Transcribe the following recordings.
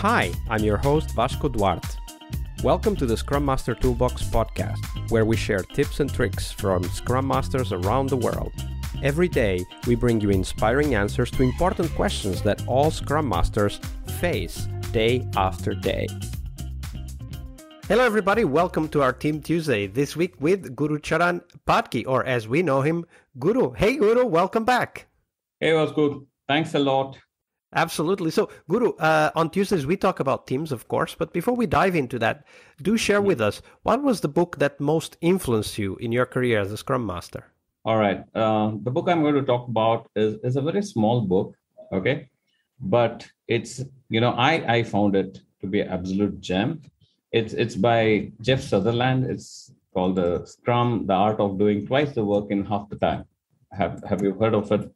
Hi, I'm your host Vasco Duarte. Welcome to the Scrum Master Toolbox podcast, where we share tips and tricks from Scrum Masters around the world. Every day, we bring you inspiring answers to important questions that all Scrum Masters face day after day. Hello everybody, welcome to our Team Tuesday, this week with Gurucharan Padki, or as we know him, Guru. Hey Guru, welcome back. Hey, was good. Thanks a lot. Absolutely. So, Guru, on Tuesdays we talk about teams, of course, but before we dive into that, do share with us, what was the book that most influenced you in your career as a Scrum Master? All right. The book I'm going to talk about is a very small book, okay? But it's, I found it to be an absolute gem. It's by Jeff Sutherland. It's called the Scrum, the Art of Doing Twice the Work in Half the Time. Have you heard of it,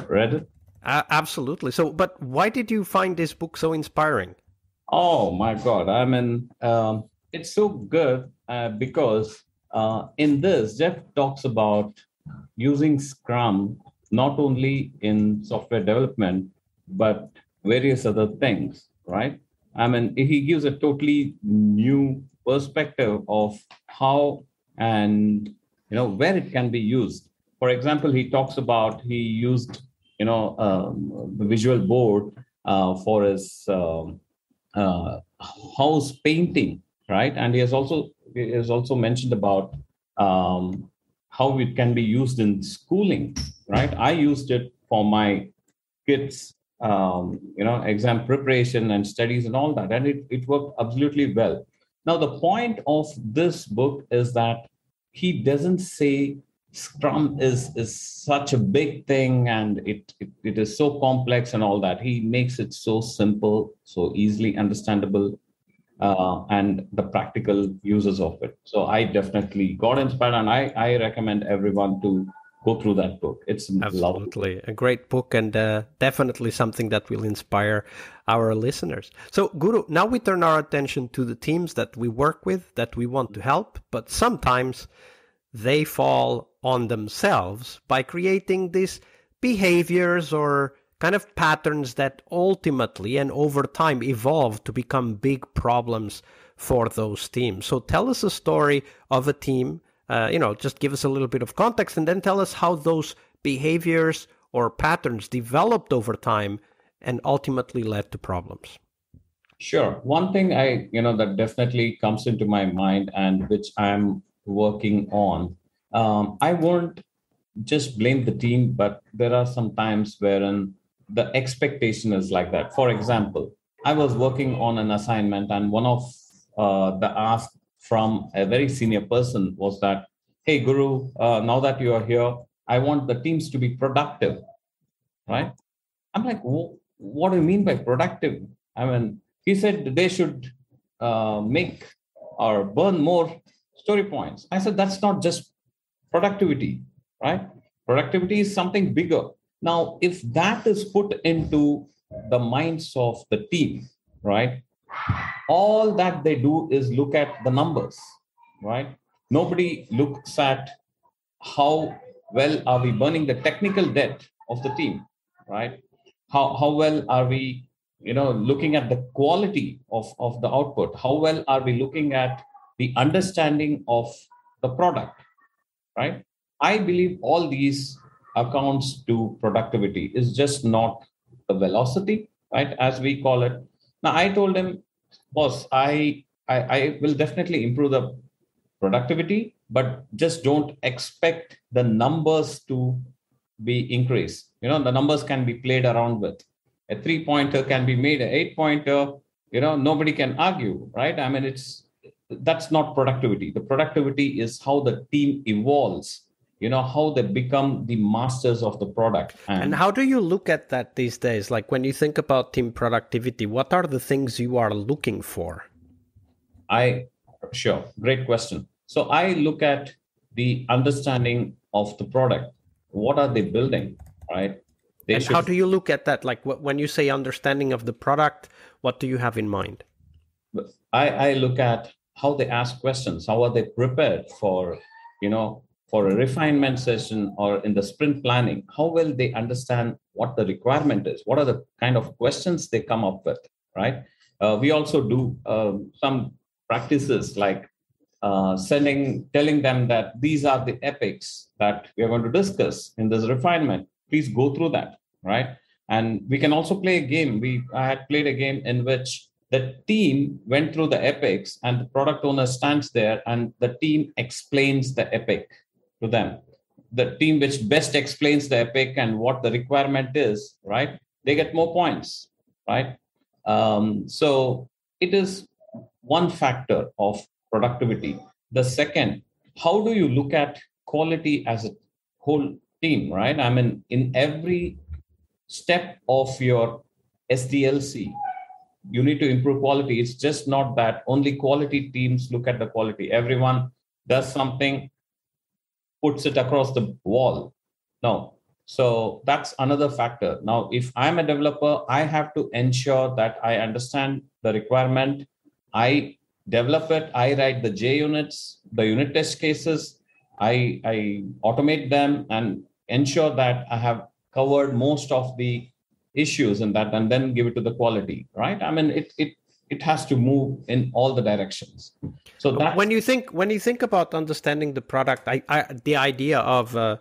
read it? Absolutely. So, but why did you find this book so inspiring? Oh my God. It's so good because in this, Jeff talks about using Scrum not only in software development, but various other things, right? He gives a totally new perspective of how and, where it can be used. For example, he used the visual board for his house painting, right? And he has also mentioned about how it can be used in schooling, right? I used it for my kids, exam preparation and studies and all that, and it worked absolutely well. Now, the point of this book is that he doesn't say Scrum is such a big thing and it is so complex and all that. He makes it so simple, so easily understandable, and the practical uses of it. So I definitely got inspired, and I recommend everyone to go through that book. It's absolutely lovely. A great book, and definitely something that will inspire our listeners. So, Guru, now we turn our attention to the teams that we work with, that we want to help, but sometimes they fall on themselves by creating these behaviors or kind of patterns that ultimately and over time evolve to become big problems for those teams. So tell us a story of a team, just give us a little bบof context, and then tell us how those behaviors or patterns developed over time and ultimately led to problems. Sure. One thing that definitely comes into my mind and which I'm working on, I won't just blame the team, but there are some times wherein the expectation is like that. For example, I was working on an assignment, and one of the asks from a very senior person was that, hey, Guru, now that you are here, I want the teams to be productive, right? I'm like, what do you mean by productive? He said they should make or burn more story points. I said, that's not just productivity, right? Productivity is something bigger. Now, if that is put into the minds of the team, right, all that they do is look at the numbers, right? Nobody looks at how well are we burning the technical debt of the team, right? How well are we, looking at the quality of the output? How well are we looking at the understanding of the product, right? I believe all these accounts to productivity is just not the velocity, right, as we call it. Now, I told him, boss, I will definitely improve the productivity, but just don't expect the numbers to be increased. The numbers can be played around with. A 3-pointer can be made an 8-pointer. Nobody can argue, right? That's not productivity. The productivity is how the team evolves, how they become the masters of the product. And how do you look at that these days? Like when you think about team productivity, what are the things you are looking for? Sure. Great question. So I look at the understanding of the product. What are they building, right? How do you look at that? Like when you say understanding of the product, what do you have in mind? I look at how they ask questions. How are they prepared for a refinement session or in the sprint planning? How well they understand what the requirement is? What are the kind of questions they come up with, right? We also do some practices like telling them that these are the epics that we are going to discuss in this refinement. Please go through that, right? And we can also play a game. I had played a game in which the team went through the epics and the product owner stands there and the team explains the epic to them. The team which best explains the epic and what the requirement is, right? They get more points, right? So it is one factor of productivity. The second, how do you look at quality as a whole team, right? I mean, in every step of your SDLC, you need to improve quality. It's just not that only quality teams look at the quality. Everyone does something, puts it across the wall. No. So that's another factor. Now, if I'm a developer, I have to ensure that I understand the requirement. I develop it. I write the JUnits, the unit test cases. I automate them and ensure that I have covered most of the issues in that, and then give it to the quality, right? I mean, it has to move in all the directions. So that when you think about understanding the product, the idea of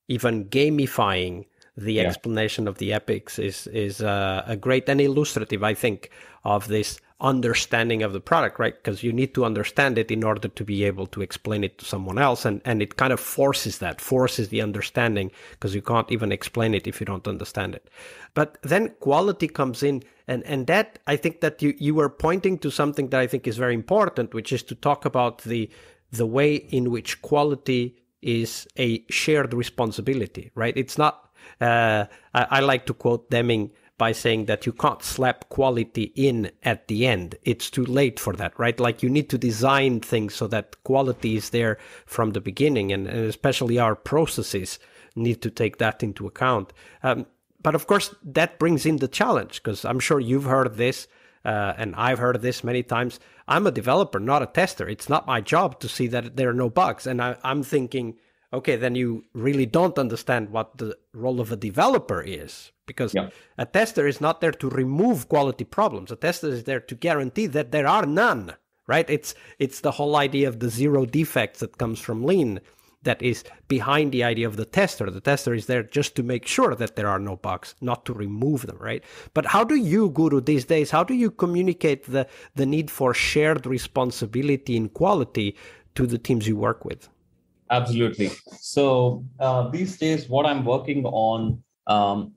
even gamifying the explanation of the epics is a great and illustrative, I think, of this understanding of the product, right? Because you need to understand it in order to be able to explain it to someone else, and it kind of forces the understanding, because you can't even explain it if you don't understand it. But then quality comes in, and that, I think that you were pointing to something that I think is very important, which is to talk about the way in which quality is a shared responsibility, right? It's not, I like to quote Deming by saying that you can't slap quality in at the end. It's too late for that, right? Like, you need to design things so that quality is there from the beginning, and especially our processes need to take that into account. But of course, that brings in the challenge, because I'm sure you've heard this, and I've heard this many times. I'm a developer, not a tester. It's not my job to see that there are no bugs. And I'm thinking, okay, then you really don't understand what the role of a developer is, because a tester is not there to remove quality problems. A tester is there to guarantee that there are none, right? It's the whole idea of the zero defects that comes from Lean that is behind the idea of the tester. The tester is there just to make sure that there are no bugs, not to remove them, right? But how do you, Guru, these days, how do you communicate the need for shared responsibility in quality to the teams you work with? Absolutely. So these days, what I'm working on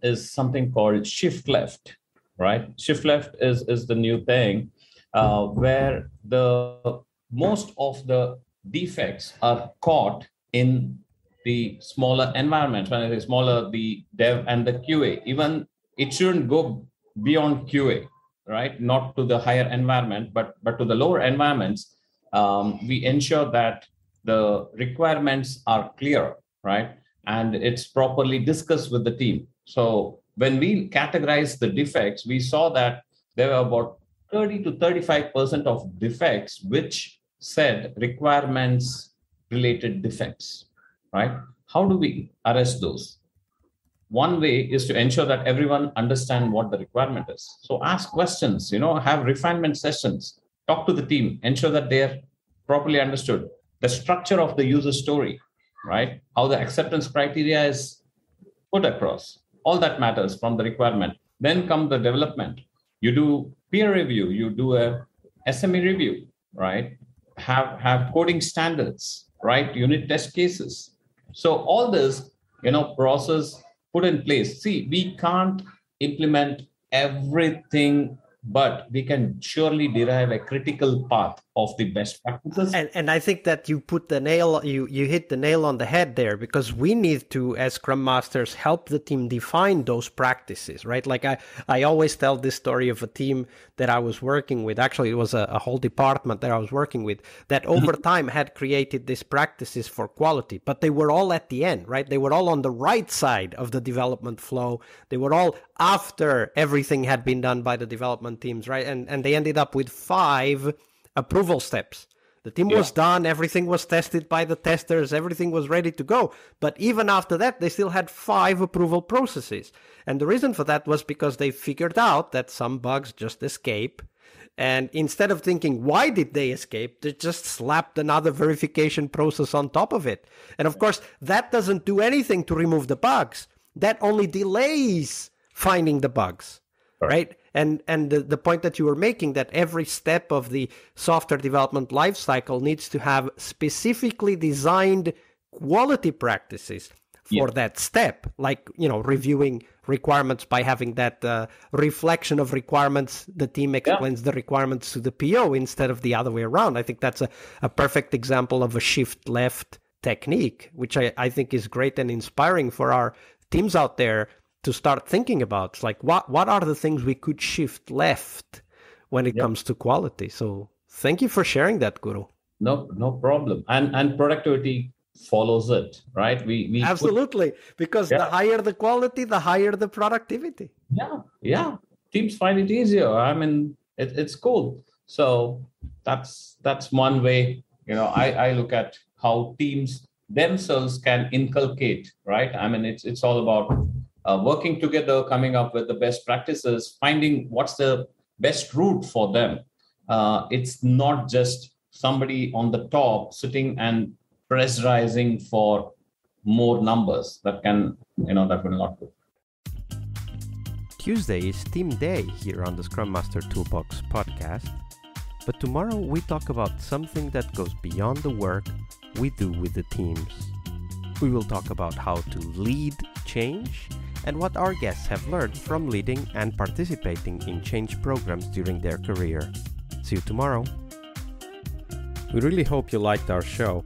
is something called shift left, right? Shift left is the new thing where the most of the defects are caught in the smaller environments. When I say smaller, the dev and the QA, even it shouldn't go beyond QA, right? Not to the higher environment, but to the lower environments. We ensure that the requirements are clear, right? And it's properly discussed with the team. So when we categorize the defects, we saw that there were about 30 to 35% of defects which said requirements related defects, right? How do we arrest those? One way is to ensure that everyone understand what the requirement is. So ask questions, have refinement sessions, talk to the team, ensure that they're properly understood. The structure of the user story, right? How the acceptance criteria is put across. All that matters from the requirement. Then come the development. You do peer review, you do a SME review, right? Have coding standards, right? Unit test cases. So all this, process put in place. See, we can't implement everything, but we can surely derive a critical path of the best practices. And I think that you hit the nail on the head there, because we need to, as Scrum Masters, help the team define those practices, right? Like I always tell this story of a team that I was working with. Actually, it was a whole department that I was working with that over time had created these practices for quality, but they were all at the end, right? They were all on the right side of the development flow. They were all after everything had been done by the development teams, right? And they ended up with 5 approval steps The team was done, everything was tested by the testers, everything was ready to go. But even after that, they still had 5 approval processes. And the reason for that was because they figured out that some bugs just escape. And instead of thinking, why did they escape? They just slapped another verification process on top of it. And of course, that doesn't do anything to remove the bugs. That only delays finding the bugs, right? And the point that you were making, that every step of the software development lifecycle needs to have specifically designed quality practices for that step, like, reviewing requirements by having that reflection of requirements. The team explains the requirements to the PO instead of the other way around. I think that's a perfect example of a shift left technique, which I think is great and inspiring for our teams out there to start thinking about. It's like, what are the things we could shift left when it comes to quality? So thank you for sharing that, Guru. No problem. And productivity follows it, right? We absolutely, because the higher the quality, the higher the productivity. Yeah. Teams find it easier. I mean, it's cool. So that's one way, I look at how teams themselves can inculcate, right? I mean, it's all about working together, coming up with the best practices, finding what's the best route for them. It's not just somebody on the top sitting and pressurizing for more numbers. That will not do. Tuesday is Team Day here on the Scrum Master Toolbox podcast. But tomorrow we talk about something that goes beyond the work we do with the teams. We will talk about how to lead change and what our guests have learned from leading and participating in change programs during their career. See you tomorrow. We really hope you liked our show.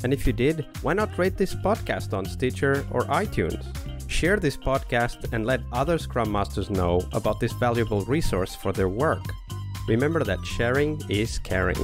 And if you did, why not rate this podcast on Stitcher or iTunes? Share this podcast and let other Scrum Masters know about this valuable resource for their work. Remember that sharing is caring.